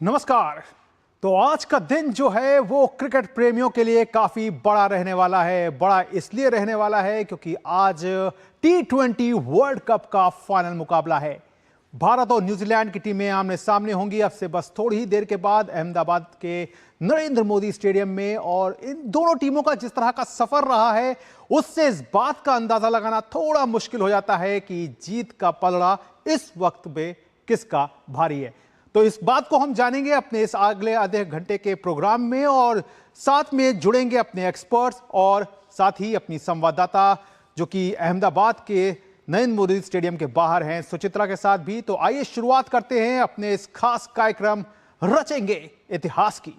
नमस्कार। तो आज का दिन जो है वो क्रिकेट प्रेमियों के लिए काफी बड़ा रहने वाला है। बड़ा इसलिए रहने वाला है क्योंकि आज T20 वर्ल्ड कप का फाइनल मुकाबला है। भारत और न्यूजीलैंड की टीमें आमने सामने होंगी अब से बस थोड़ी ही देर के बाद अहमदाबाद के नरेंद्र मोदी स्टेडियम में। और इन दोनों टीमों का जिस तरह का सफर रहा है उससे इस बात का अंदाजा लगाना थोड़ा मुश्किल हो जाता है कि जीत का पलड़ा इस वक्त में किसका भारी है। तो इस बात को हम जानेंगे अपने इस अगले आधे घंटे के प्रोग्राम में, और साथ में जुड़ेंगे अपने एक्सपर्ट्स और साथ ही अपनी संवाददाता जो कि अहमदाबाद के नरेंद्र मोदी स्टेडियम के बाहर हैं, सुचित्रा के साथ भी। तो आइए शुरुआत करते हैं अपने इस खास कार्यक्रम रचेंगे इतिहास की।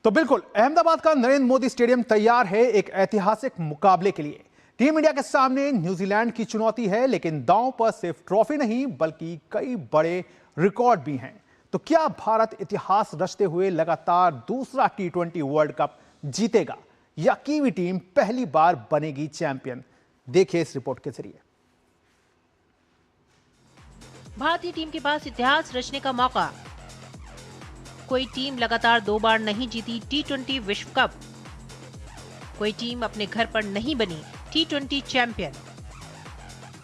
तो बिल्कुल अहमदाबाद का नरेंद्र मोदी स्टेडियम तैयार है एक ऐतिहासिक मुकाबले के लिए। टीम इंडिया के सामने न्यूजीलैंड की चुनौती है, लेकिन दांव पर सिर्फ ट्रॉफी नहीं बल्कि कई बड़े रिकॉर्ड भी हैं। तो क्या भारत इतिहास रचते हुए लगातार दूसरा T20 वर्ल्ड कप जीतेगा या कीवी टीम पहली बार बनेगी चैंपियन? देखिए इस रिपोर्ट के जरिए। भारतीय टीम के पास इतिहास रचने का मौका। कोई टीम लगातार 2 बार नहीं जीती T20 विश्व कप। कोई टीम अपने घर पर नहीं बनी T20 चैंपियन।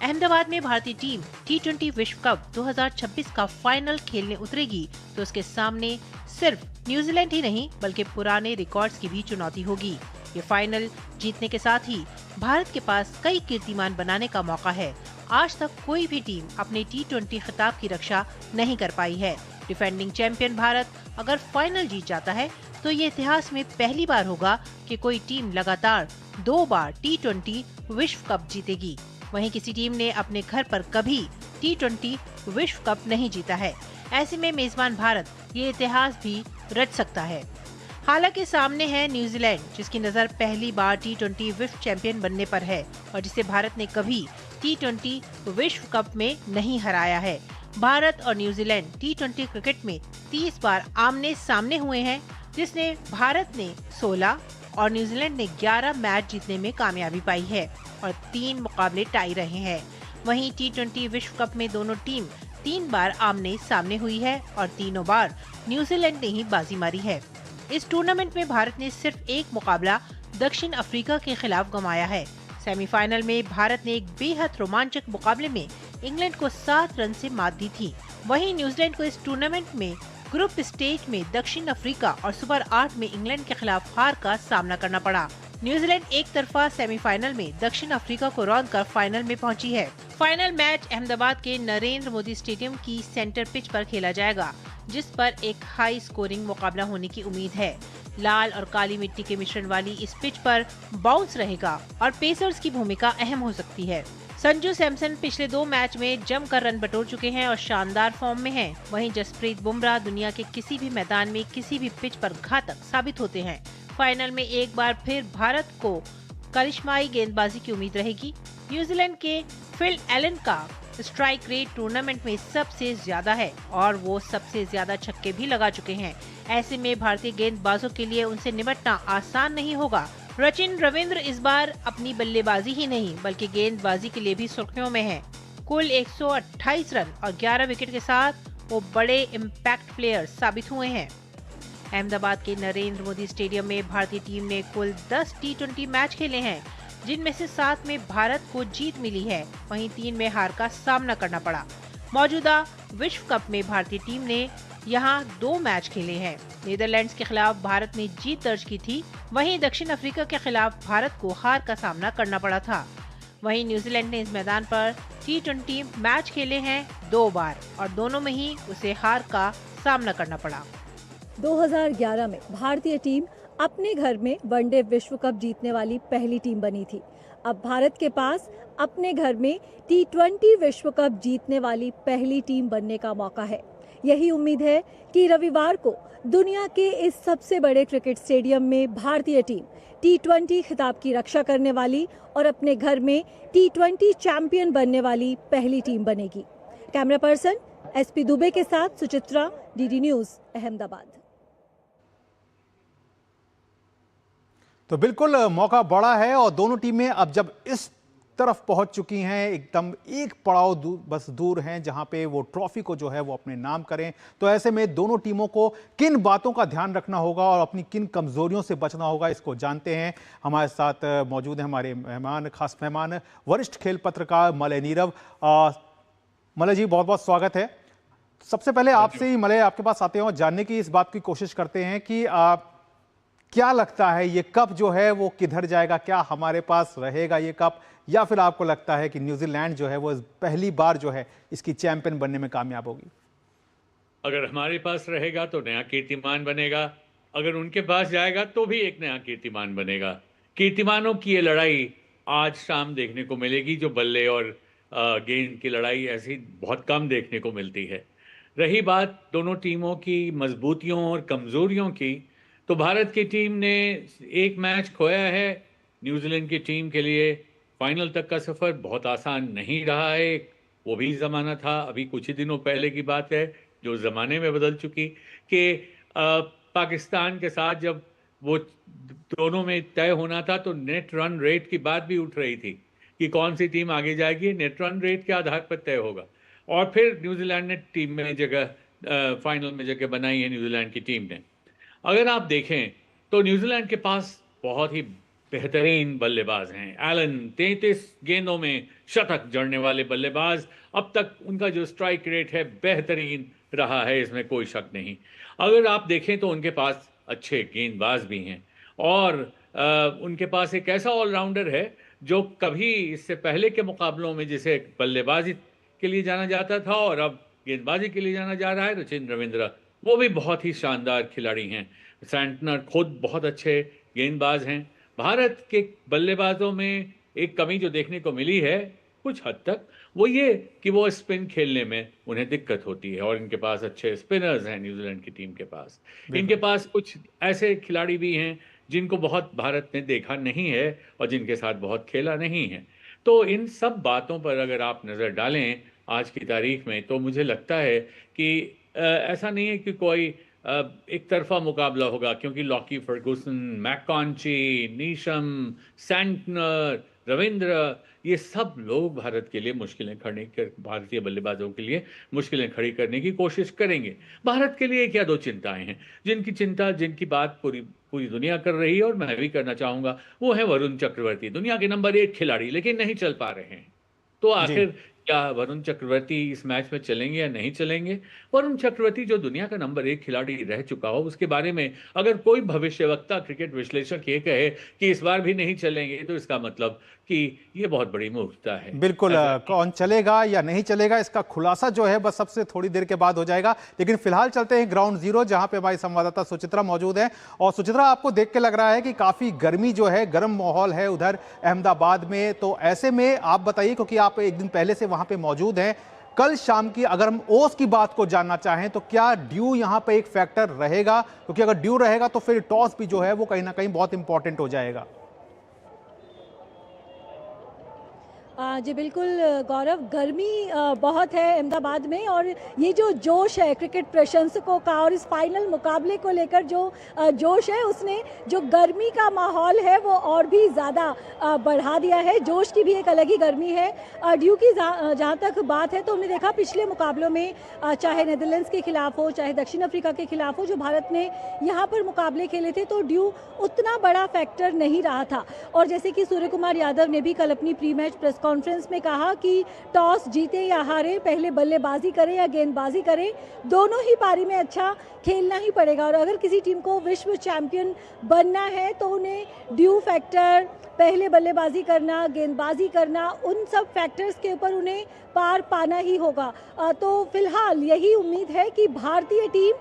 अहमदाबाद में भारतीय टीम T20 विश्व कप 2026 का फाइनल खेलने उतरेगी तो उसके सामने सिर्फ न्यूजीलैंड ही नहीं बल्कि पुराने रिकॉर्ड्स की भी चुनौती होगी। ये फाइनल जीतने के साथ ही भारत के पास कई कीर्तिमान बनाने का मौका है। आज तक कोई भी टीम अपने T20 खिताब की रक्षा नहीं कर पाई है। डिफेंडिंग चैंपियन भारत अगर फाइनल जीत जाता है तो ये इतिहास में पहली बार होगा कि कोई टीम लगातार 2 बार T20 विश्व कप जीतेगी। वहीं किसी टीम ने अपने घर पर कभी T20 विश्व कप नहीं जीता है। ऐसे में मेजबान भारत ये इतिहास भी रच सकता है। हालांकि सामने है न्यूजीलैंड, जिसकी नजर पहली बार T20 विश्व चैंपियन बनने पर है और जिसे भारत ने कभी T20 विश्व कप में नहीं हराया है। भारत और न्यूजीलैंड T20 क्रिकेट में 30 बार आमने सामने हुए हैं, जिसने भारत ने 16 और न्यूजीलैंड ने 11 मैच जीतने में कामयाबी पाई है और 3 मुकाबले टाई रहे हैं। वहीं T20 विश्व कप में दोनों टीम 3 बार आमने सामने हुई है और तीनों बार न्यूजीलैंड ने ही बाजी मारी है। इस टूर्नामेंट में भारत ने सिर्फ एक मुकाबला दक्षिण अफ्रीका के खिलाफ गंवाया है। सेमीफाइनल में भारत ने एक बेहद रोमांचक मुकाबले में इंग्लैंड को 7 रन से मात दी थी। वहीं न्यूजीलैंड को इस टूर्नामेंट में ग्रुप स्टेज में दक्षिण अफ्रीका और सुपर 8 में इंग्लैंड के खिलाफ हार का सामना करना पड़ा। न्यूजीलैंड एक तरफा सेमीफाइनल में दक्षिण अफ्रीका को रौंदकर फाइनल में पहुंची है। फाइनल मैच अहमदाबाद के नरेंद्र मोदी स्टेडियम की सेंटर पिच पर खेला जाएगा, जिस पर एक हाई स्कोरिंग मुकाबला होने की उम्मीद है। लाल और काली मिट्टी के मिश्रण वाली इस पिच पर बाउंस रहेगा और पेसर्स की भूमिका अहम हो सकती है। संजू सैमसन पिछले 2 मैच में जमकर रन बटोर चुके हैं और शानदार फॉर्म में हैं। वहीं जसप्रीत बुमराह दुनिया के किसी भी मैदान में किसी भी पिच पर घातक साबित होते हैं। फाइनल में एक बार फिर भारत को करिश्माई गेंदबाजी की उम्मीद रहेगी। न्यूजीलैंड के फिल एलन का स्ट्राइक रेट टूर्नामेंट में सबसे ज्यादा है और वो सबसे ज्यादा छक्के भी लगा चुके हैं। ऐसे में भारतीय गेंदबाजों के लिए उनसे निपटना आसान नहीं होगा। सचिन रविंद्र इस बार अपनी बल्लेबाजी ही नहीं बल्कि गेंदबाजी के लिए भी सुर्खियों में हैं। कुल 128 रन और 11 विकेट के साथ वो बड़े इम्पैक्ट प्लेयर साबित हुए हैं। अहमदाबाद के नरेंद्र मोदी स्टेडियम में भारतीय टीम ने कुल 10 T20 मैच खेले हैं, जिनमें से 7 में भारत को जीत मिली है, वहीं 3 में हार का सामना करना पड़ा। मौजूदा विश्व कप में भारतीय टीम ने यहाँ 2 मैच खेले हैं। नीदरलैंड्स के खिलाफ भारत ने जीत दर्ज की थी, वहीं दक्षिण अफ्रीका के खिलाफ भारत को हार का सामना करना पड़ा था। वहीं न्यूजीलैंड ने इस मैदान पर T20 मैच खेले हैं 2 बार और दोनों में ही उसे हार का सामना करना पड़ा। 2011 में भारतीय टीम अपने घर में वनडे विश्व कप जीतने वाली पहली टीम बनी थी। अब भारत के पास अपने घर में T20 विश्व कप जीतने वाली पहली टीम बनने का मौका है। यही उम्मीद है कि रविवार को दुनिया के इस सबसे बड़े क्रिकेट स्टेडियम में भारतीय टीम T20 खिताब की रक्षा करने वाली और अपने घर में T20 चैंपियन बनने वाली पहली टीम बनेगी। कैमरा पर्सन SP दुबे के साथ सुचित्रा, DD न्यूज, अहमदाबाद। तो बिल्कुल मौका बड़ा है और दोनों टीमें अब जब इस तरफ पहुंच चुकी हैं, एकदम एक पड़ाव बस दूर हैं जहां पे वो ट्रॉफी को जो है वो अपने नाम करें। तो ऐसे में दोनों टीमों को किन बातों का ध्यान रखना होगा और अपनी किन कमजोरियों से बचना होगा, इसको जानते हैं। हमारे साथ मौजूद हैं हमारे मेहमान, खास मेहमान, वरिष्ठ खेल पत्रकार मलय नीरव। मलय जी, बहुत बहुत स्वागत है। सबसे पहले आपसे ही मलय, आपके पास आते हैं और जानने की इस बात की कोशिश करते हैं कि क्या लगता है ये कप जो है वो किधर जाएगा? क्या हमारे पास रहेगा ये कप, या फिर आपको लगता है कि न्यूजीलैंड जो है वो पहली बार जो है इसकी चैंपियन बनने में कामयाब होगी? अगर हमारे पास रहेगा तो नया कीर्तिमान बनेगा, अगर उनके पास जाएगा तो भी एक नया कीर्तिमान बनेगा। कीर्तिमानों की ये लड़ाई आज शाम देखने को मिलेगी, जो बल्ले और गेंद की लड़ाई ऐसी बहुत कम देखने को मिलती है। रही बात दोनों टीमों की मजबूतियों और कमज़ोरियों की, तो भारत की टीम ने एक मैच खोया है। न्यूजीलैंड की टीम के लिए फाइनल तक का सफ़र बहुत आसान नहीं रहा है। वो भी ज़माना था, अभी कुछ ही दिनों पहले की बात है, जो ज़माने में बदल चुकी, कि पाकिस्तान के साथ जब वो दोनों में तय होना था तो नेट रन रेट की बात भी उठ रही थी कि कौन सी टीम आगे जाएगी, नेट रन रेट के आधार पर तय होगा। और फिर न्यूजीलैंड ने टीम में जगह फाइनल में जगह बनाई है न्यूजीलैंड की टीम ने। अगर आप देखें तो न्यूजीलैंड के पास बहुत ही बेहतरीन बल्लेबाज हैं। एलन 33 गेंदों में शतक जड़ने वाले बल्लेबाज, अब तक उनका जो स्ट्राइक रेट है बेहतरीन रहा है, इसमें कोई शक नहीं। अगर आप देखें तो उनके पास अच्छे गेंदबाज भी हैं और उनके पास एक ऐसा ऑलराउंडर है जो कभी इससे पहले के मुकाबलों में जिसे बल्लेबाजी के लिए जाना जाता था और अब गेंदबाजी के लिए जाना जा रहा है, रचिन रविंद्र, वो भी बहुत ही शानदार खिलाड़ी हैं। सैंटनर खुद बहुत अच्छे गेंदबाज हैं। भारत के बल्लेबाजों में एक कमी जो देखने को मिली है कुछ हद तक, वो ये कि वो स्पिन खेलने में उन्हें दिक्कत होती है, और इनके पास अच्छे स्पिनर्स हैं न्यूजीलैंड की टीम के पास। इनके पास कुछ ऐसे खिलाड़ी भी हैं जिनको बहुत भारत ने देखा नहीं है और जिनके साथ बहुत खेला नहीं है। तो इन सब बातों पर अगर आप नज़र डालें आज की तारीख में, तो मुझे लगता है कि ऐसा नहीं है कि कोई एक तरफा मुकाबला होगा, क्योंकि Lockie Ferguson, McConchie, Neesham, Santner, Ravindra, ये सब लोग भारत के लिए मुश्किलें खड़ी कर भारतीय बल्लेबाजों के लिए मुश्किलें खड़ी करने की कोशिश करेंगे। भारत के लिए क्या दो चिंताएं हैं जिनकी बात पूरी दुनिया कर रही है और मैं भी करना चाहूँगा, वो है वरुण चक्रवर्ती, दुनिया के नंबर 1 खिलाड़ी, लेकिन नहीं चल पा रहे हैं। तो आखिर क्या वरुण चक्रवर्ती इस मैच में चलेंगे या नहीं चलेंगे? वरुण चक्रवर्ती जो दुनिया का नंबर 1 खिलाड़ी रह चुका हो, उसके बारे में अगर कोई भविष्यवक्ता, क्रिकेट विश्लेषक ये कहे कि इस बार भी नहीं चलेंगे, तो इसका मतलब कि ये बहुत बड़ी मूर्खता है। बिल्कुल, कौन चलेगा या नहीं चलेगा इसका खुलासा जो है बस सबसे थोड़ी देर के बाद हो जाएगा। लेकिन फिलहाल चलते हैं ग्राउंड जीरो, जहां पे हमारी संवाददाता सुचित्रा मौजूद है। और सुचित्रा, आपको देख के लग रहा है कि काफी गर्मी जो है, गर्म माहौल है उधर अहमदाबाद में। तो ऐसे में आप बताइए, क्योंकि आप एक दिन पहले से वहां पे मौजूद हैं, कल शाम की अगर हम ओस की बात को जानना चाहें तो क्या ड्यू यहां पे एक फैक्टर रहेगा? क्योंकि अगर ड्यू रहेगा तो फिर टॉस भी जो है वो कहीं ना कहीं बहुत इंपॉर्टेंट हो जाएगा। जी बिल्कुल गौरव, गर्मी बहुत है अहमदाबाद में, और ये जो जोश है क्रिकेट प्रशंसकों का और इस फाइनल मुकाबले को लेकर जो जोश है, उसने जो गर्मी का माहौल है वो और भी ज़्यादा बढ़ा दिया है। जोश की भी एक अलग ही गर्मी है। ड्यू की जहाँ तक बात है तो हमने देखा पिछले मुकाबलों में, चाहे नीदरलैंड्स के खिलाफ हो, चाहे दक्षिण अफ्रीका के खिलाफ हो, जो भारत ने यहाँ पर मुकाबले खेले थे, तो ड्यू उतना बड़ा फैक्टर नहीं रहा था। और जैसे कि सूर्य कुमार यादव ने भी कल अपनी प्री मैच प्रेस कॉन्फ्रेंस में कहा कि टॉस जीते या हारे, पहले बल्लेबाजी करें या गेंदबाजी करें, दोनों ही पारी में अच्छा खेलना ही पड़ेगा। और अगर किसी टीम को विश्व चैंपियन बनना है तो उन्हें ड्यू फैक्टर, पहले बल्लेबाजी करना, गेंदबाजी करना, उन सब फैक्टर्स के ऊपर उन्हें पार पाना ही होगा। तो फिलहाल यही उम्मीद है कि भारतीय टीम,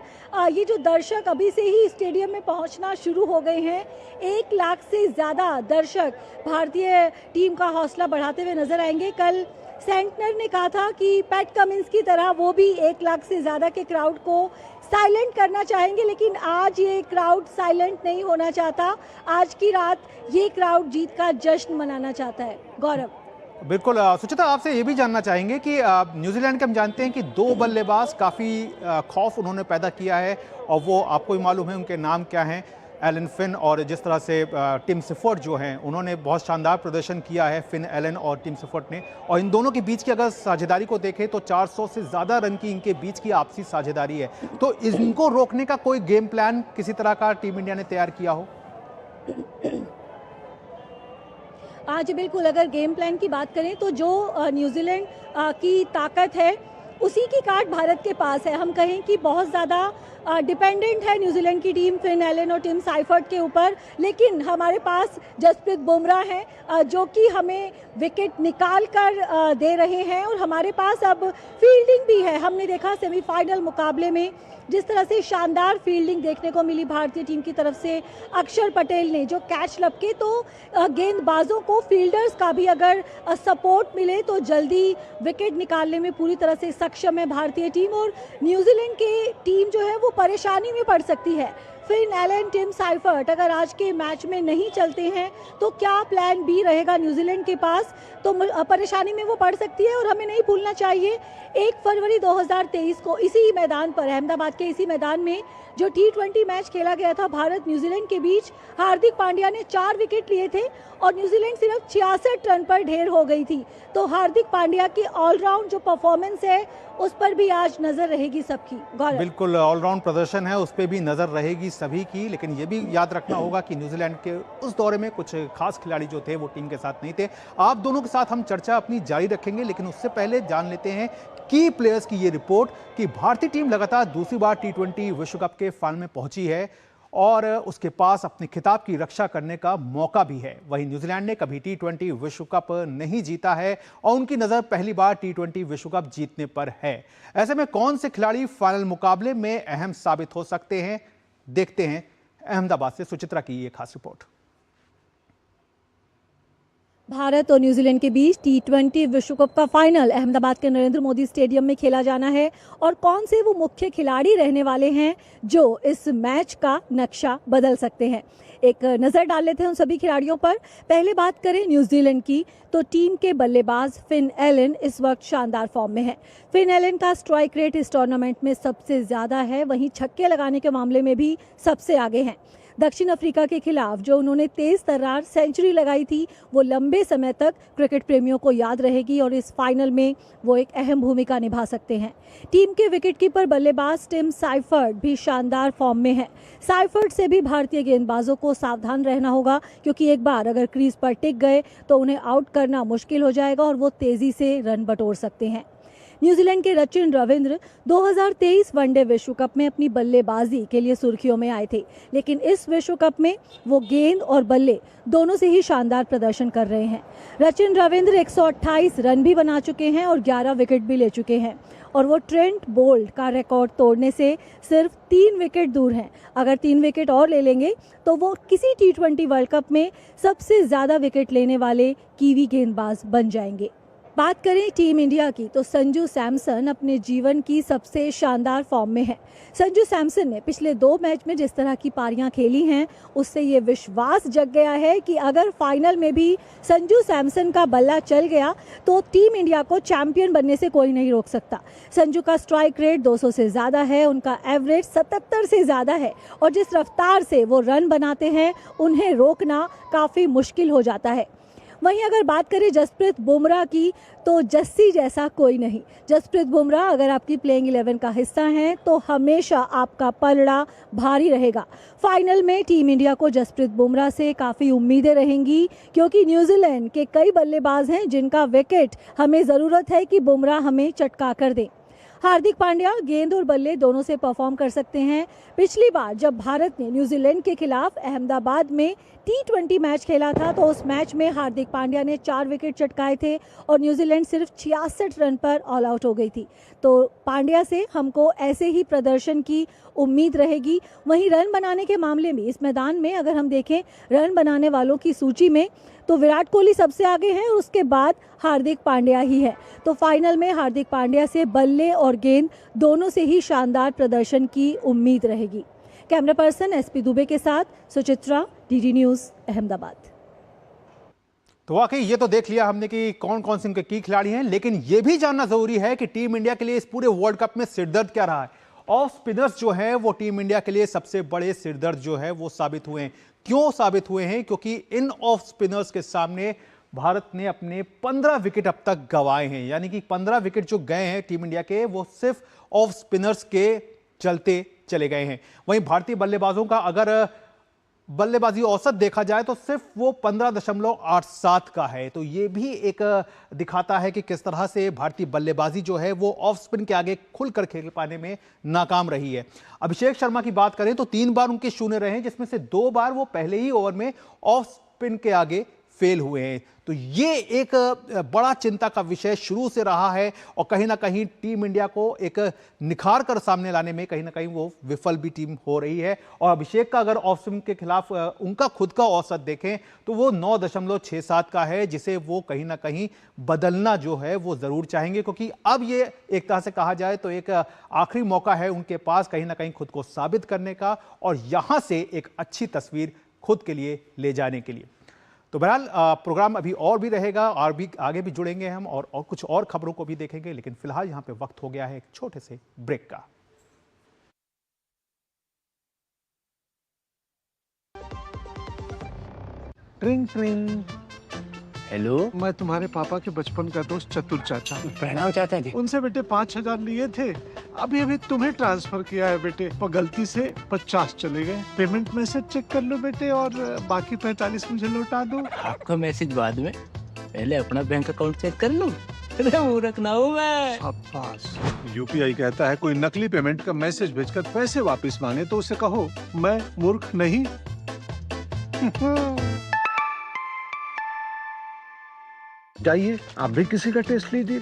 ये जो दर्शक अभी से ही स्टेडियम में पहुंचना शुरू हो गए हैं, 1 लाख से ज़्यादा दर्शक भारतीय टीम का हौसला बढ़ाते हुए नजर आएंगे। कल सेंटनर ने कहा था कि पैट कमिंस की तरह वो भी 1 लाख से ज़्यादा के क्राउड को साइलेंट करना चाहेंगे, लेकिन आज ये क्राउड साइलेंट नहीं होना चाहता। आज की रात ये क्राउड जीत का जश्न मनाना चाहता है। गौरव, बिल्कुल। सुचिता, आपसे ये भी जानना चाहेंगे कि न्यूजीलैंड के हम जानते हैं कि 2 बल्लेबाज काफ़ी खौफ उन्होंने पैदा किया है, और वो आपको ही मालूम है उनके नाम क्या हैं। एलन फिन और जिस तरह से टिम सिफोर्ड जो हैं उन्होंने बहुत शानदार प्रदर्शन किया है, फिन एलन और टिम सिफोर्ड ने। और इन दोनों के बीच की अगर साझेदारी को देखें तो 400 से ज़्यादा रन की इनके बीच की आपसी साझेदारी है। तो इनको रोकने का कोई गेम प्लान किसी तरह का टीम इंडिया ने तैयार किया हो? आज बिल्कुल, अगर गेम प्लान की बात करें तो जो न्यूजीलैंड की ताकत है उसी की कार्ड भारत के पास है। हम कहें कि बहुत ज़्यादा डिपेंडेंट है न्यूजीलैंड की टीम फिन एलन और टिम साइफर्ट के ऊपर, लेकिन हमारे पास जसप्रीत बुमराह हैं जो कि हमें विकेट निकाल कर दे रहे हैं और हमारे पास अब फील्डिंग भी है। हमने देखा सेमीफाइनल मुकाबले में जिस तरह से शानदार फील्डिंग देखने को मिली भारतीय टीम की तरफ से। अक्षर पटेल ने जो कैच लपके, तो गेंदबाजों को फील्डर्स का भी अगर सपोर्ट मिले तो जल्दी विकेट निकालने में पूरी तरह से सक्षम है भारतीय टीम। और न्यूजीलैंड की टीम जो है वो परेशानी में पड़ सकती है। फिन एलन, टिम साइफर्ट अगर आज के मैच में नहीं चलते हैं तो क्या प्लान बी रहेगा न्यूजीलैंड के पास, तो परेशानी में वो पड़ सकती है। और हमें नहीं भूलना चाहिए 1 फरवरी 2023 को इसी मैदान पर, अहमदाबाद के इसी मैदान में जो T20 मैच खेला गया था भारत न्यूजीलैंड के बीच, हार्दिक पांड्या ने 4 विकेट लिए थे और न्यूजीलैंड सिर्फ 66 रन पर ढेर हो गई थी। तो हार्दिक पांड्या की ऑलराउंड जो परफॉर्मेंस है उस पर भी आज नजर रहेगी सबकी। गौरव, बिल्कुल ऑलराउंड प्रदर्शन है, उस पर भी नजर रहेगी सभी की। लेकिन ये भी याद रखना होगा कि न्यूजीलैंड के उस दौरे में कुछ खास खिलाड़ी जो थे वो टीम के साथ नहीं थे। आप दोनों के साथ हम चर्चा अपनी जारी रखेंगे, लेकिन उससे पहले जान लेते हैं की प्लेयर्स की ये रिपोर्ट कि भारतीय टीम लगातार दूसरी बार T20 विश्व कप के फाइनल में पहुंची है और उसके पास अपने खिताब की रक्षा करने का मौका भी है। वहीं न्यूजीलैंड ने कभी T20 विश्व कप नहीं जीता है और उनकी नज़र पहली बार T20 विश्व कप जीतने पर है। ऐसे में कौन से खिलाड़ी फाइनल मुकाबले में अहम साबित हो सकते हैं, देखते हैं अहमदाबाद से सुचित्रा की ये खास रिपोर्ट। भारत और न्यूजीलैंड के बीच T20 विश्व कप का फाइनल अहमदाबाद के नरेंद्र मोदी स्टेडियम में खेला जाना है और कौन से वो मुख्य खिलाड़ी रहने वाले हैं जो इस मैच का नक्शा बदल सकते हैं। एक नज़र डाल लेते हैं उन सभी खिलाड़ियों पर। पहले बात करें न्यूजीलैंड की तो टीम के बल्लेबाज फिन एलन इस वक्त शानदार फॉर्म में है। फिन एलन का स्ट्राइक रेट इस टूर्नामेंट में सबसे ज़्यादा है, वहीं छक्के लगाने के मामले में भी सबसे आगे हैं। दक्षिण अफ्रीका के खिलाफ जो उन्होंने तेज तर्रार सेंचुरी लगाई थी वो लंबे समय तक क्रिकेट प्रेमियों को याद रहेगी और इस फाइनल में वो एक अहम भूमिका निभा सकते हैं। टीम के विकेटकीपर बल्लेबाज टिम साइफर्ट भी शानदार फॉर्म में है। साइफर्ट से भी भारतीय गेंदबाजों को सावधान रहना होगा क्योंकि एक बार अगर क्रीज पर टिक गए तो उन्हें आउट करना मुश्किल हो जाएगा और वो तेजी से रन बटोर सकते हैं। न्यूजीलैंड के रचिन रविंद्र 2023 वनडे विश्व कप में अपनी बल्लेबाजी के लिए सुर्खियों में आए थे, लेकिन इस विश्व कप में वो गेंद और बल्ले दोनों से ही शानदार प्रदर्शन कर रहे हैं। रचिन रविंद्र 128 रन भी बना चुके हैं और 11 विकेट भी ले चुके हैं और वो ट्रेंट बोल्ट का रिकॉर्ड तोड़ने से सिर्फ 3 विकेट दूर हैं। अगर 3 विकेट और ले लेंगे तो वो किसी T20 वर्ल्ड कप में सबसे ज़्यादा विकेट लेने वाले कीवी गेंदबाज बन जाएंगे। बात करें टीम इंडिया की तो संजू सैमसन अपने जीवन की सबसे शानदार फॉर्म में है। संजू सैमसन ने पिछले 2 मैच में जिस तरह की पारियां खेली हैं उससे ये विश्वास जग गया है कि अगर फाइनल में भी संजू सैमसन का बल्ला चल गया तो टीम इंडिया को चैंपियन बनने से कोई नहीं रोक सकता। संजू का स्ट्राइक रेट 200 से ज़्यादा है, उनका एवरेज 77 से ज़्यादा है और जिस रफ्तार से वो रन बनाते हैं उन्हें रोकना काफ़ी मुश्किल हो जाता है। वहीं अगर बात करें जसप्रीत बुमराह की तो जस्सी जैसा कोई नहीं। जसप्रीत बुमराह अगर आपकी प्लेइंग 11 का हिस्सा हैं तो हमेशा आपका पलड़ा भारी रहेगा। फाइनल में टीम इंडिया को जसप्रीत बुमराह से काफ़ी उम्मीदें रहेंगी क्योंकि न्यूजीलैंड के कई बल्लेबाज हैं जिनका विकेट हमें ज़रूरत है कि बुमराह हमें चटका कर दें। हार्दिक पांड्या गेंद और बल्ले दोनों से परफॉर्म कर सकते हैं। पिछली बार जब भारत ने न्यूजीलैंड के खिलाफ अहमदाबाद में T20 मैच खेला था तो उस मैच में हार्दिक पांड्या ने 4 विकेट चटकाए थे और न्यूजीलैंड सिर्फ 66 रन पर ऑल आउट हो गई थी। तो पांड्या से हमको ऐसे ही प्रदर्शन की उम्मीद रहेगी। वहीं रन बनाने के मामले में इस मैदान में अगर हम देखें रन बनाने वालों की सूची में तो विराट कोहली सबसे आगे हैं और उसके बाद हार्दिक पांड्या ही है। तो फाइनल में हार्दिक पांड्या से बल्ले और गेंद दोनों से ही शानदार प्रदर्शन की उम्मीद रहेगी। कैमरा पर्सन एसपी दुबे के साथ सुचित्रा, डीडी न्यूज़, अहमदाबाद। तो वाकई ये तो देख लिया हमने कि कौन कौन से इनके की खिलाड़ी हैं, लेकिन ये भी जानना जरूरी है कि टीम इंडिया के लिए इस पूरे वर्ल्ड कप में सिरदर्द क्या रहा है ऑफ स्पिनर्स जो हैं वो टीम इंडिया के लिए सबसे बड़े सिरदर्द जो है वो साबित हुए हैं। क्यों साबित हुए हैं? क्योंकि इन ऑफ स्पिनर्स के सामने भारत ने अपने 15 विकेट अब तक गंवाए हैं। यानी कि 15 विकेट जो गए हैं टीम इंडिया के, वो सिर्फ ऑफ स्पिनर्स के चलते चले गए हैं। वहीं भारतीय बल्लेबाजों का अगर बल्लेबाजी औसत देखा जाए तो सिर्फ वो 15.87 का है। तो ये भी एक दिखाता है कि किस तरह से भारतीय बल्लेबाजी जो है वो ऑफ स्पिन के आगे खुलकर खेल पाने में नाकाम रही है। अभिषेक शर्मा की बात करें तो 3 बार उनके शून्य रहे हैं, जिसमें से 2 बार वो पहले ही ओवर में ऑफ स्पिन के आगे फेल हुए हैं। तो ये एक बड़ा चिंता का विषय शुरू से रहा है और कहीं ना कहीं टीम इंडिया को एक निखार कर सामने लाने में कहीं ना कहीं वो विफल भी टीम हो रही है। और अभिषेक का अगर ऑफ स्पिन के खिलाफ उनका खुद का औसत देखें तो वो 9.67 का है, जिसे वो कहीं ना कहीं बदलना जो है वो जरूर चाहेंगे, क्योंकि अब ये एक तरह से कहा जाए तो एक आखिरी मौका है उनके पास कहीं ना कहीं खुद को साबित करने का और यहां से एक अच्छी तस्वीर खुद के लिए ले जाने के लिए। तो बहरहाल प्रोग्राम अभी और भी रहेगा और भी आगे भी जुड़ेंगे हम और कुछ और खबरों को भी देखेंगे, लेकिन फिलहाल यहां पे वक्त हो गया है एक छोटे से ब्रेक का। ट्रिंग ट्रिंग। हेलो, मैं तुम्हारे पापा के बचपन का दोस्त चतुर चाचा। प्रणाम चाचा जी। उनसे बेटे 5,000 लिए थे, अभी अभी तुम्हें ट्रांसफर किया है बेटे, पर गलती से 50 चले गए। पेमेंट मैसेज चेक कर लो बेटे और बाकी 45 मुझे लौटा दो। आपका मैसेज बाद में, पहले अपना बैंक अकाउंट चेक कर लो। अरे मूर्ख ना हूँ मैं। शाबाश। यूपीआई कहता है कोई नकली पेमेंट का मैसेज भेजकर पैसे वापस मांगे तो उसे कहो मैं मूर्ख नहीं। जाइए आप भी किसी का टेस्ट लीजिए।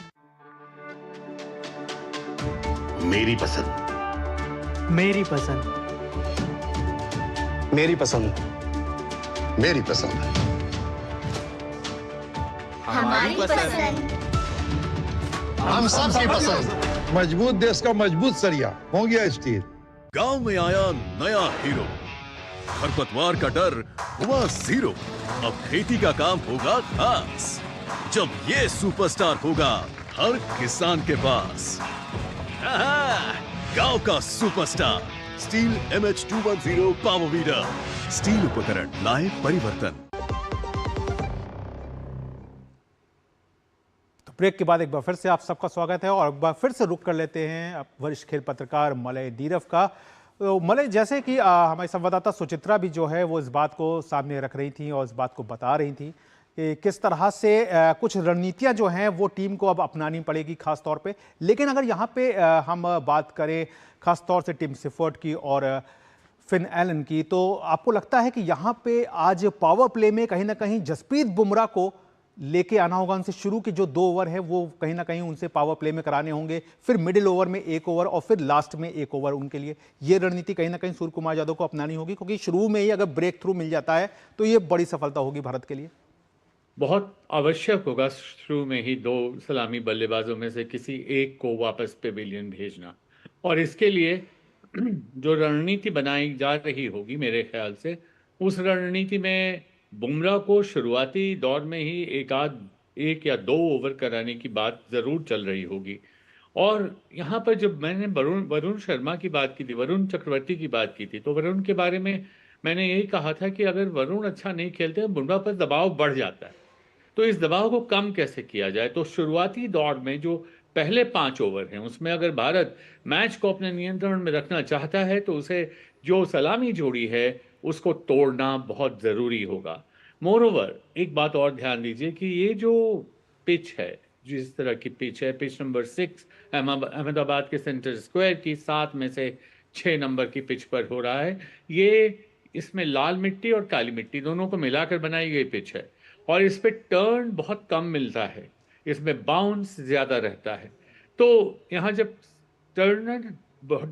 मेरी पसंद, मेरी पसंद, मेरी पसंद, मेरी पसंद, हमारी पसंद, हम सबकी पसंद। मजबूत देश का मजबूत सरिया हो गया स्टील। गांव में आया नया हीरो, खरपतवार का डर हुआ जीरो। अब खेती का काम होगा खास, जब ये सुपरस्टार होगा हर किसान के पास। गांव का superstar steel MH210 power weeder. Steel उपकरण लाए परिवर्तन। तो ब्रेक के बाद एक बार फिर से आप सबका स्वागत है और एक बार फिर से रुक कर लेते हैं वरिष्ठ खेल पत्रकार मलय नीरव का। तो मलय, जैसे कि हमारी संवाददाता सुचित्रा भी जो है वो इस बात को सामने रख रही थी और इस बात को बता रही थी कि किस तरह से कुछ रणनीतियां जो हैं वो टीम को अब अपनानी पड़ेगी खास तौर पे। लेकिन अगर यहाँ पे हम बात करें खास तौर से टिम सिफर्ट की और फिन एलन की, तो आपको लगता है कि यहाँ पे आज पावर प्ले में कहीं ना कहीं जसप्रीत बुमराह को लेके आना होगा? उनसे शुरू के जो 2 ओवर है वो कहीं ना कहीं उनसे पावर प्ले में कराने होंगे, फिर मिडिल ओवर में 1 ओवर और फिर लास्ट में 1 ओवर उनके लिए। ये रणनीति कहीं ना कहीं सूर्य कुमार यादव को अपनानी होगी, क्योंकि शुरू में ही अगर ब्रेक थ्रू मिल जाता है तो ये बड़ी सफलता होगी भारत के लिए। बहुत आवश्यक होगा शुरू में ही 2 सलामी बल्लेबाजों में से किसी एक को वापस पेविलियन भेजना, और इसके लिए जो रणनीति बनाई जा रही होगी मेरे ख्याल से, उस रणनीति में बुमराह को शुरुआती दौर में ही एक या 2 ओवर कराने की बात ज़रूर चल रही होगी। और यहाँ पर जब मैंने वरुण शर्मा की बात की थी, वरुण चक्रवर्ती की बात की थी, तो वरुण के बारे में मैंने यही कहा था कि अगर वरुण अच्छा नहीं खेलते हैं, बुमराह पर दबाव बढ़ जाता है। तो इस दबाव को कम कैसे किया जाए? तो शुरुआती दौर में जो पहले 5 ओवर हैं उसमें अगर भारत मैच को अपने नियंत्रण में रखना चाहता है तो उसे जो सलामी जोड़ी है उसको तोड़ना बहुत ज़रूरी होगा। मोरओवर एक बात और ध्यान दीजिए कि ये जो पिच है, जिस तरह की पिच है, पिच नंबर 6 अहमदाबाद के सेंटर स्क्वायर की 7 में से 6 नंबर की पिच पर हो रहा है। ये इसमें लाल मिट्टी और काली मिट्टी दोनों को मिलाकर बनाई गई पिच है और इस पे टर्न बहुत कम मिलता है, इसमें बाउंस ज़्यादा रहता है। तो यहाँ जब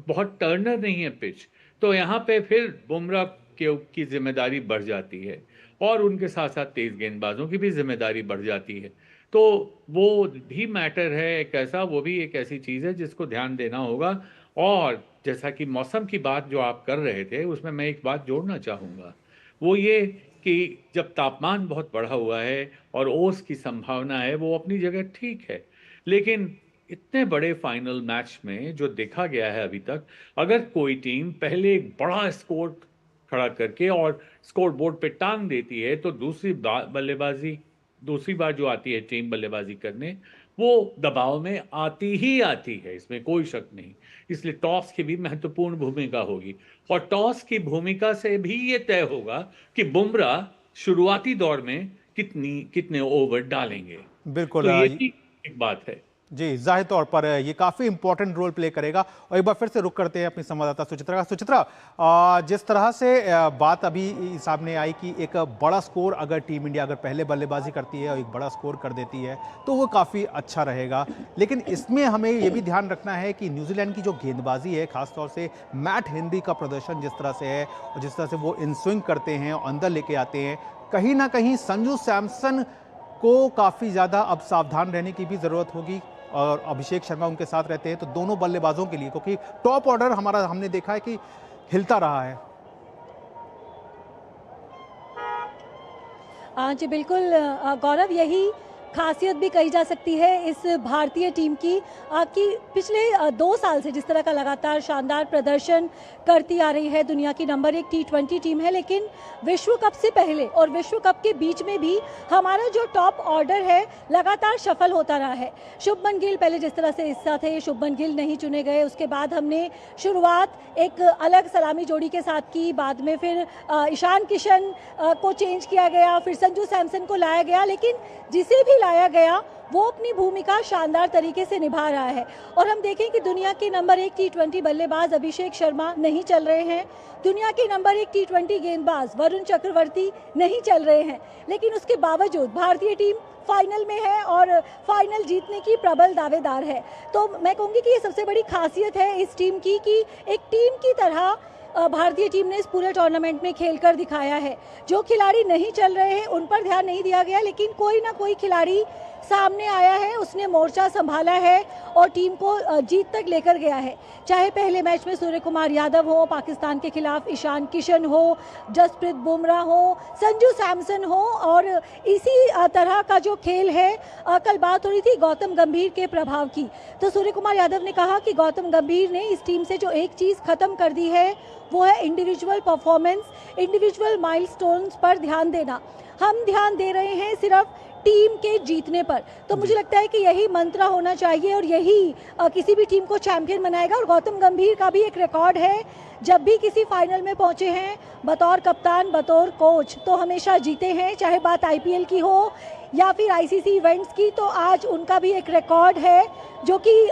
बहुत टर्नर नहीं है पिच, तो यहाँ पे फिर बुमराह की जिम्मेदारी बढ़ जाती है और उनके साथ साथ तेज गेंदबाजों की भी जिम्मेदारी बढ़ जाती है। तो वो भी मैटर है वो भी एक ऐसी चीज़ है जिसको ध्यान देना होगा। और जैसा कि मौसम की बात जो आप कर रहे थे, उसमें मैं एक बात जोड़ना चाहूँगा, वो ये कि जब तापमान बहुत बढ़ा हुआ है और ओस की संभावना है, वो अपनी जगह ठीक है, लेकिन इतने बड़े फाइनल मैच में जो देखा गया है अभी तक, अगर कोई टीम पहले एक बड़ा स्कोर खड़ा करके और स्कोर बोर्ड पे टांग देती है, तो दूसरी बार जो आती है टीम बल्लेबाजी करने, वो दबाव में आती ही आती है, इसमें कोई शक नहीं। इसलिए टॉस की भी महत्वपूर्ण भूमिका होगी, और टॉस की भूमिका से भी ये तय होगा कि बुमराह शुरुआती दौर में कितने ओवर डालेंगे। बिल्कुल तो ये भी एक बात है। जी, जाहिर तौर पर ये काफ़ी इंपॉर्टेंट रोल प्ले करेगा। और एक बार फिर से रुक करते हैं अपनी संवाददाता सुचित्रा का। सुचित्रा, जिस तरह से बात अभी सामने आई कि एक बड़ा स्कोर अगर टीम इंडिया अगर पहले बल्लेबाजी करती है और एक बड़ा स्कोर कर देती है तो वो काफ़ी अच्छा रहेगा, लेकिन इसमें हमें ये भी ध्यान रखना है कि न्यूजीलैंड की जो गेंदबाजी है, खासतौर से मैट हेनरी का प्रदर्शन जिस तरह से है और जिस तरह से वो इन स्विंग करते हैं और अंदर लेके आते हैं, कहीं ना कहीं संजू सैमसन को काफ़ी ज़्यादा अब सावधान रहने की भी ज़रूरत होगी। और अभिषेक शर्मा उनके साथ रहते हैं, तो दोनों बल्लेबाजों के लिए, क्योंकि टॉप ऑर्डर हमारा हमने देखा है कि हिलता रहा है। जी बिल्कुल गौरव, यही खासियत भी कही जा सकती है इस भारतीय टीम की कि पिछले 2 साल से जिस तरह का लगातार शानदार प्रदर्शन करती आ रही है। दुनिया की नंबर 1 T20 टीम है, लेकिन विश्व कप से पहले और विश्व कप के बीच में भी हमारा जो टॉप ऑर्डर है लगातार सफल होता रहा है। शुभमन गिल पहले जिस तरह से हिस्सा थे, शुभमन गिल नहीं चुने गए। उसके बाद हमने शुरुआत एक अलग सलामी जोड़ी के साथ की, बाद में फिर ईशान किशन को चेंज किया गया, फिर संजू सैमसन को लाया गया, लेकिन जिसे भी लाया गया वो अपनी भूमिका शानदार तरीके से निभा रहा है। और हम देखें कि दुनिया के नंबर 1 T20 बल्लेबाज अभिषेक शर्मा नहीं चल रहे हैं, दुनिया के नंबर 1 T20 गेंदबाज वरुण चक्रवर्ती नहीं चल रहे हैं, लेकिन उसके बावजूद भारतीय टीम फाइनल में है और फाइनल जीतने की प्रबल दावेदार है। तो मैं कहूँगी कि ये सबसे बड़ी खासियत है इस टीम की कि एक टीम की तरह भारतीय टीम ने इस पूरे टूर्नामेंट में खेलकर दिखाया है। जो खिलाड़ी नहीं चल रहे हैं उन पर ध्यान नहीं दिया गया, लेकिन कोई ना कोई खिलाड़ी सामने आया है, उसने मोर्चा संभाला है और टीम को जीत तक लेकर गया है। चाहे पहले मैच में सूर्य कुमार यादव हो, पाकिस्तान के खिलाफ ईशान किशन हो, जसप्रीत बुमराह हो, संजू सैमसन हो, और इसी तरह का जो खेल है, कल बात हो रही थी गौतम गंभीर के प्रभाव की, तो सूर्य कुमार यादव ने कहा कि गौतम गंभीर ने इस टीम से जो एक चीज़ खत्म कर दी है वो है इंडिविजुअल परफॉर्मेंस, इंडिविजुअल माइलस्टोन्स पर ध्यान देना। हम ध्यान दे रहे हैं सिर्फ टीम के जीतने पर। तो मुझे लगता है कि यही मंत्र होना चाहिए और यही किसी भी टीम को चैंपियन बनाएगा। और गौतम गंभीर का भी एक रिकॉर्ड है, जब भी किसी फाइनल में पहुंचे हैं बतौर कप्तान, बतौर कोच, तो हमेशा जीते हैं, चाहे बात IPL की हो या फिर ICC इवेंट्स की। तो आज उनका भी एक रिकॉर्ड है जो कि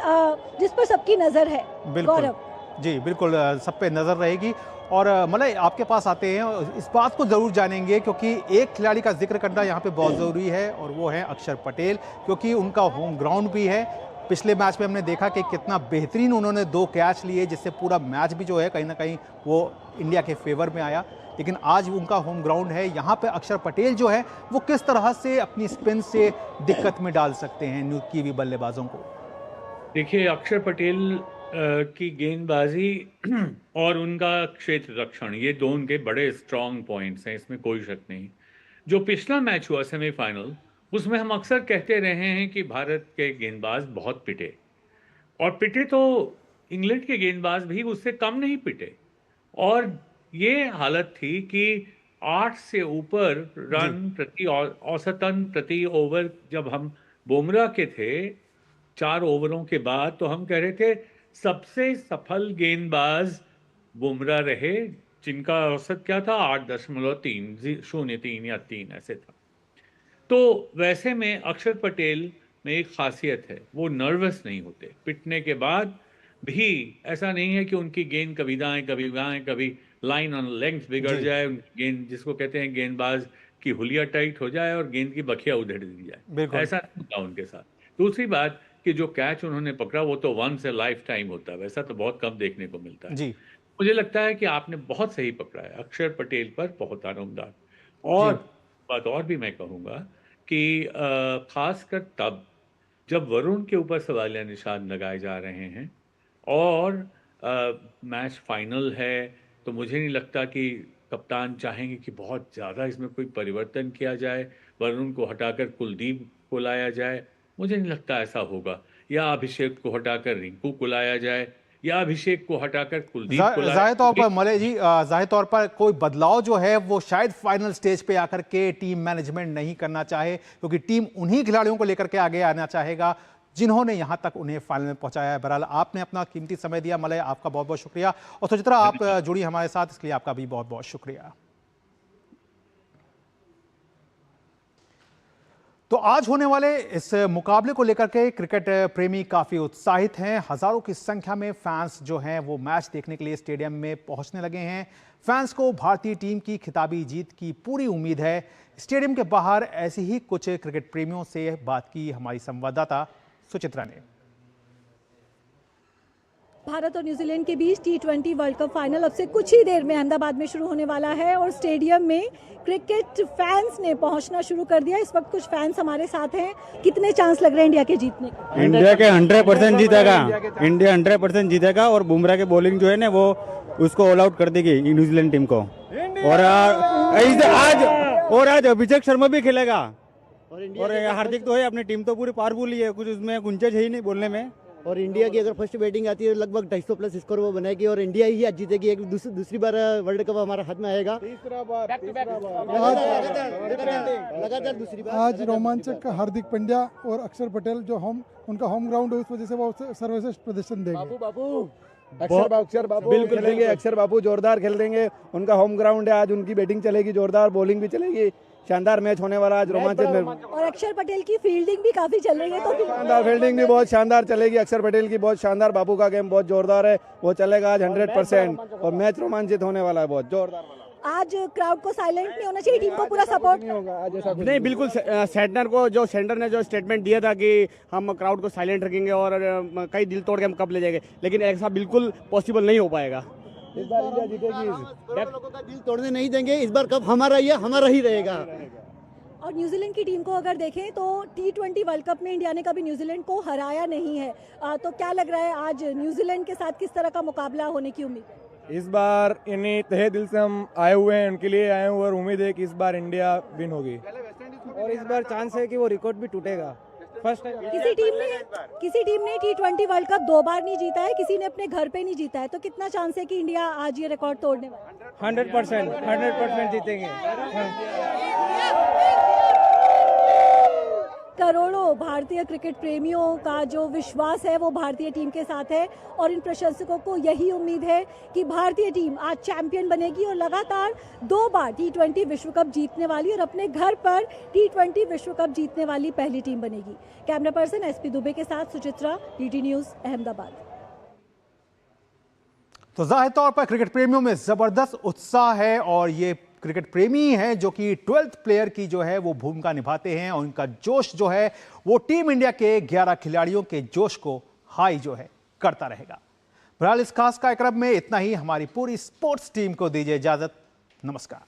जिस पर सबकी नज़र है। गौरव जी बिल्कुल, सब पे नज़र रहेगी। और मलय, आपके पास आते हैं और इस बात को ज़रूर जानेंगे, क्योंकि एक खिलाड़ी का जिक्र करना यहाँ पे बहुत ज़रूरी है और वो है अक्षर पटेल, क्योंकि उनका होम ग्राउंड भी है। पिछले मैच में हमने देखा कि कितना बेहतरीन उन्होंने 2 कैच लिए, जिससे पूरा मैच भी जो है कहीं ना कहीं वो इंडिया के फेवर में आया। लेकिन आज उनका होम ग्राउंड है, यहाँ पे अक्षर पटेल जो है वो किस तरह से अपनी स्पिन से दिक्कत में डाल सकते हैं न्यू कीवी बल्लेबाजों को। देखिए, अक्षर पटेल की गेंदबाजी और उनका क्षेत्र रक्षण, ये दो उनके बड़े स्ट्रॉन्ग पॉइंट्स हैं, इसमें कोई शक नहीं। जो पिछला मैच हुआ सेमीफाइनल, उसमें हम अक्सर कहते रहे हैं कि भारत के गेंदबाज बहुत पिटे, और पिटे तो इंग्लैंड के गेंदबाज भी उससे कम नहीं पिटे। और ये हालत थी कि 8 से ऊपर रन प्रति औसतन प्रति ओवर जब हम बुमराह के थे 4 ओवरों के बाद, तो हम कह रहे थे सबसे सफल गेंदबाज बुमराह रहे, जिनका औसत क्या था 8.303 या 3 ऐसे था। तो वैसे में अक्षर पटेल में एक खासियत है, वो नर्वस नहीं होते। पिटने के बाद भी ऐसा नहीं है कि उनकी गेंद कभी दाएं कभी बाएं, कभी लाइन ऑन लेंथ बिगड़ जाए, गेंद जिसको कहते हैं गेंदबाज की हुलिया टाइट हो जाए और गेंद की बखिया उधेड़ दी जाए, ऐसा नहीं होता उनके साथ। दूसरी बात कि जो कैच उन्होंने पकड़ा वो तो वंस ए लाइफ टाइम होता है, वैसा तो बहुत कम देखने को मिलता है। मुझे लगता है कि आपने बहुत सही पकड़ा है, अक्षर पटेल पर बहुत आरामदार। और बात और भी मैं कहूँगा कि खासकर तब जब वरुण के ऊपर सवालिया निशान लगाए जा रहे हैं और मैच फाइनल है, तो मुझे नहीं लगता कि कप्तान चाहेंगे कि बहुत ज़्यादा इसमें कोई परिवर्तन किया जाए, वरुण को हटाकर कुलदीप को लाया जाए। मुझे नहीं लगता ऐसा होगा, या अभिषेक को हटाकर रिंकू को लाया जाए या अभिषेक को हटाकर कुलदीप को लाया जाहिर तौर पर मलय जी, जाहिर तौर पर कोई बदलाव जो है वो शायद फाइनल स्टेज पे आकर के टीम मैनेजमेंट नहीं करना चाहे, क्योंकि टीम उन्हीं खिलाड़ियों को लेकर के आगे आना चाहेगा जिन्होंने यहां तक उन्हें फाइनल में पहुंचाया है। बहरहाल आपने अपना कीमती समय दिया मलय, आपका बहुत बहुत शुक्रिया। और सुचित्रा, आप जुड़ी हमारे साथ, इसके लिए आपका भी बहुत बहुत शुक्रिया। तो आज होने वाले इस मुकाबले को लेकर के क्रिकेट प्रेमी काफी उत्साहित हैं। हजारों की संख्या में फैंस जो हैं वो मैच देखने के लिए स्टेडियम में पहुंचने लगे हैं। फैंस को भारतीय टीम की खिताबी जीत की पूरी उम्मीद है। स्टेडियम के बाहर ऐसी ही कुछ क्रिकेट प्रेमियों से बात की हमारी संवाददाता सुचित्रा ने। भारत और न्यूजीलैंड के बीच T20 वर्ल्ड कप फाइनल अब से कुछ ही देर में अहमदाबाद में शुरू होने वाला है और स्टेडियम में क्रिकेट फैंस ने पहुंचना शुरू कर दिया। इस वक्त कुछ फैंस हमारे साथ हैं। कितने चांस लग रहे हैं इंडिया के जीतने के? इंडिया के 100% जीतेगा। इंडिया 100% जीतेगा और बुमराह की बॉलिंग जो है ना वो उसको ऑल आउट कर देगी न्यूजीलैंड टीम को। और आज अभिषेक शर्मा भी खेलेगा और हार्दिक तो है, अपनी टीम तो पूरी पावरफुल ही है, कुछ उसमें गुंजाइश है ही नहीं बोलने में। और इंडिया की अगर फर्स्ट बैटिंग आती है लगभग 250 प्लस स्कोर वो बनाएगी और इंडिया ही आज जीतेगी। एक दूसरी बार वर्ल्ड कप हमारा हाथ में आएगा, लगातार दूसरी बार। आज रोमांचक हार्दिक पांड्या और अक्षर पटेल जो उनका होम ग्राउंड है, उस वजह से वो सर्वश्रेष्ठ प्रदर्शन देंगे। अक्षर बाबू बिल्कुल खेलेंगे, अक्षर बाबू जोरदार खेल देंगे, उनका होम ग्राउंड है, आज उनकी बैटिंग चलेगी जोरदार, बॉलिंग भी चलेगी, शानदार मैच होने वाला आज रोमांचक में। और अक्षर पटेल की फील्डिंग भी काफी चल रही है, तो शानदार फील्डिंग भी बहुत शानदार चलेगी अक्षर पटेल की, बहुत शानदार। बाबू का गेम बहुत जोरदार है, वो चलेगा आज 100% और मैच रोमांचित होने वाला है, बहुत जोरदार। आज क्राउड को साइलेंट नहीं होना चाहिए, टीम को पूरा सपोर्ट नहीं होगा आज ऐसा नहीं, बिल्कुल। सेंटर ने जो स्टेटमेंट दिया था कि हम क्राउड को साइलेंट रखेंगे और कई दिल तोड़ के हम कप ले जाएंगे, लेकिन ऐसा बिल्कुल पॉसिबल नहीं हो पाएगा। इस बार इंडिया जीतेगी, लोगों का दिल तोड़ने नहीं देंगे। इस बार कप हमारा ही रहेगा। और न्यूजीलैंड की टीम को अगर देखें तो T20 वर्ल्ड कप में इंडिया ने कभी न्यूजीलैंड को हराया नहीं है, तो क्या लग रहा है आज न्यूजीलैंड के साथ किस तरह का मुकाबला होने की उम्मीद? इस बार इन्हीं तहे दिल से हम आए हुए हैं, उनके लिए आए हुए और उम्मीद है कि इस बार इंडिया विन होगी और इस बार चांस है कि वो रिकॉर्ड भी टूटेगा। फर्स्ट टाइम किसी टीम ने T20 वर्ल्ड कप 2 बार नहीं जीता है, किसी ने अपने घर पे नहीं जीता है, तो कितना चांस है कि इंडिया आज ये रिकॉर्ड तोड़ने वाला? 100% जीतेंगे। करोड़ों भारतीय क्रिकेट प्रेमियों का जो विश्वास है वो भारतीय टीम के साथ है और इन प्रशंसकों को यही उम्मीद है कि भारतीय टीम आज चैंपियन बनेगी और लगातार 2 बार T20 विश्व कप जीतने वाली और अपने घर पर T20 विश्व कप जीतने वाली पहली टीम बनेगी। कैमरा पर्सन SP दुबे के साथ सुचित्रा, DT न्यूज, अहमदाबाद। तो जाहिर तौर पर क्रिकेट प्रेमियों में जबरदस्त उत्साह है और ये क्रिकेट प्रेमी हैं जो कि 12th प्लेयर की जो है वो भूमिका निभाते हैं और उनका जोश जो है वो टीम इंडिया के 11 खिलाड़ियों के जोश को हाई जो है करता रहेगा। बहरहाल इस खास कार्यक्रम में इतना ही। हमारी पूरी स्पोर्ट्स टीम को दीजिए इजाजत। नमस्कार।